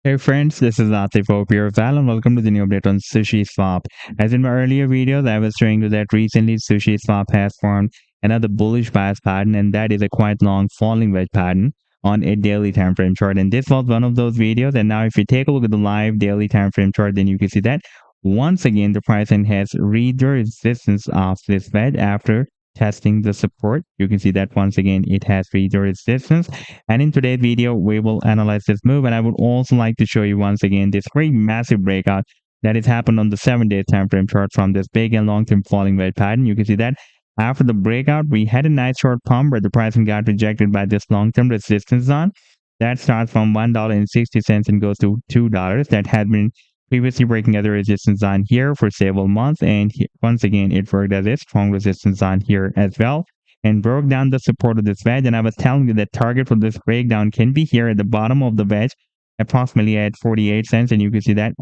Hey friends, this is Atif Opir Val and welcome to the new update on SushiSwap. As in my earlier videos, I was showing you that recently SushiSwap has formed another bullish bias pattern, and that is a quite long falling wedge pattern on a daily time frame chart. And this was one of those videos. And now if you take a look at the live daily time frame chart, then you can see that once again the price has reached the resistance of this wedge after testing the support. You can see that once again it has reached the resistance, and in today's video, we will analyze this move. And I would also like to show you once again this very massive breakout that has happened on the 7-day time frame chart from this big and long-term falling wedge pattern. You can see that after the breakout, we had a nice short pump where the pricing got rejected by this long-term resistance zone. That starts from $1.60 and goes to $2. That had been previously breaking as a resistance zone here for several months. And once again, it worked as a strong resistance zone here as well and broke down the support of this wedge. And I was telling you that target for this breakdown can be here at the bottom of the wedge, approximately at 48 cents. And you can see that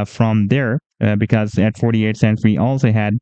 from there, because at 48 cents, we also had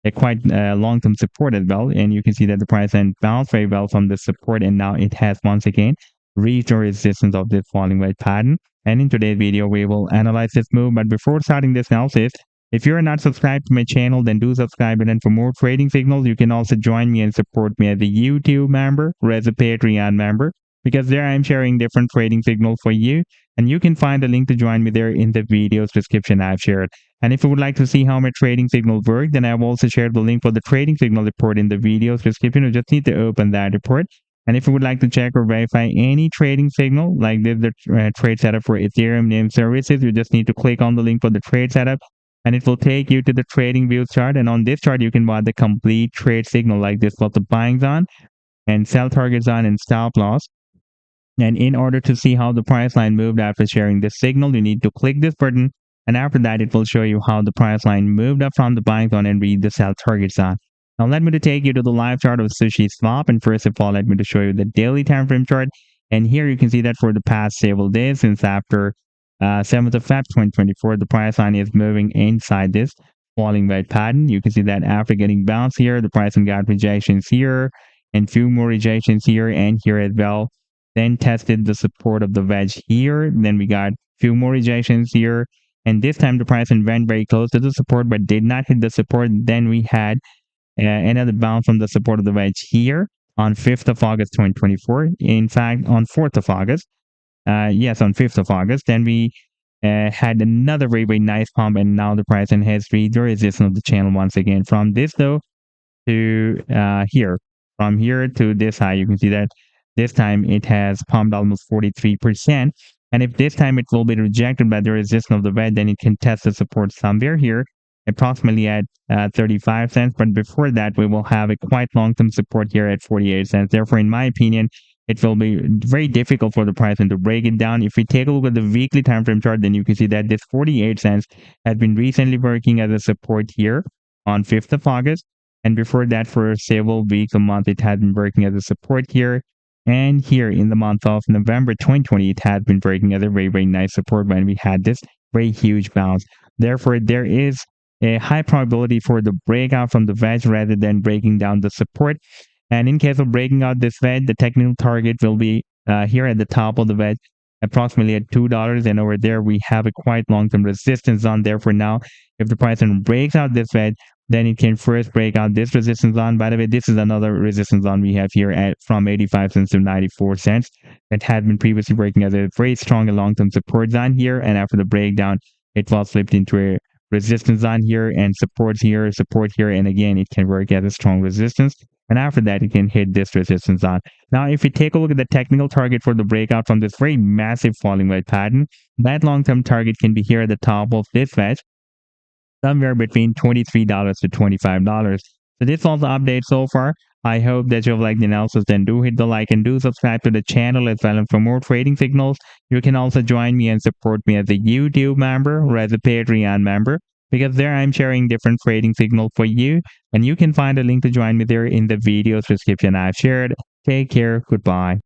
a quite long-term support as well. And you can see that the price then bounced very well from the support. And now it has once again reached the resistance of this falling wedge pattern. And in today's video, we will analyze this move. But before starting this analysis, if you are not subscribed to my channel, then do subscribe. And then for more trading signals, you can also join me and support me as a YouTube member or as a Patreon member, because there I'm sharing different trading signals for you. And you can find a link to join me there in the video's description I've shared. And if you would like to see how my trading signals work, then I've also shared the link for the trading signal report in the video's description. You just need to open that report. And if you would like to check or verify any trading signal, like this, the trade setup for Ethereum named services, you just need to click on the link for the trade setup, and it will take you to the trading view chart. And on this chart, you can watch the complete trade signal like this was the buying zone and sell target zone and stop loss. And in order to see how the price line moved after sharing this signal, you need to click this button. And after that, it will show you how the price line moved up from the buying zone and read the sell target zone. Now, let me to take you to the live chart of SushiSwap. And first of all, let me to show you the daily time frame chart. And here you can see that for the past several days, since after 7th of Feb 2024, the price line is moving inside this falling wedge pattern. You can see that after getting bounced here, the price line got rejections here and few more rejections here and here as well. Then tested the support of the wedge here. Then we got few more rejections here. And this time the price line went very close to the support but did not hit the support. Then we had another bounce from the support of the wedge here on 5th of August 2024. In fact, on 4th of August. Yes, on 5th of August. Then we had another very, very nice pump, and now the price has reached the resistance of the channel once again. From this though to here, from here to this high, you can see that this time it has pumped almost 43%. And if this time it will be rejected by the resistance of the wedge, then it can test the support somewhere here, approximately at 35 cents. But before that, we will have a quite long-term support here at 48 cents. Therefore, in my opinion, it will be very difficult for the price to break it down. If we take a look at the weekly time frame chart, then you can see that this 48 cents has been recently working as a support here on 5th of August. And before that, for several weeks, a month, it has been working as a support here. And here in the month of November 2020, it has been breaking as a very, very nice support when we had this very huge bounce. Therefore, there is a high probability for the breakout from the wedge rather than breaking down the support. And in case of breaking out this wedge, the technical target will be here at the top of the wedge, approximately at $2. And over there, we have a quite long-term resistance zone. Therefore, now, if the price breaks out this wedge, then it can first break out this resistance zone. By the way, this is another resistance zone we have here at from 85 cents to 94 cents that had been previously breaking as a very strong and long-term support zone here. And after the breakdown, it was flipped into a resistance zone here and support here. And again, it can work as a strong resistance. And after that, it can hit this resistance zone. Now, if we take a look at the technical target for the breakout from this very massive falling wedge pattern, that long-term target can be here at the top of this wedge, somewhere between $23 to $25. So this was the update so far. I hope that you've liked the analysis. Then do hit the like and do subscribe to the channel as well. And for more trading signals, you can also join me and support me as a YouTube member or as a Patreon member, because there I'm sharing different trading signals for you. And you can find a link to join me there in the video's description I've shared. Take care. Goodbye.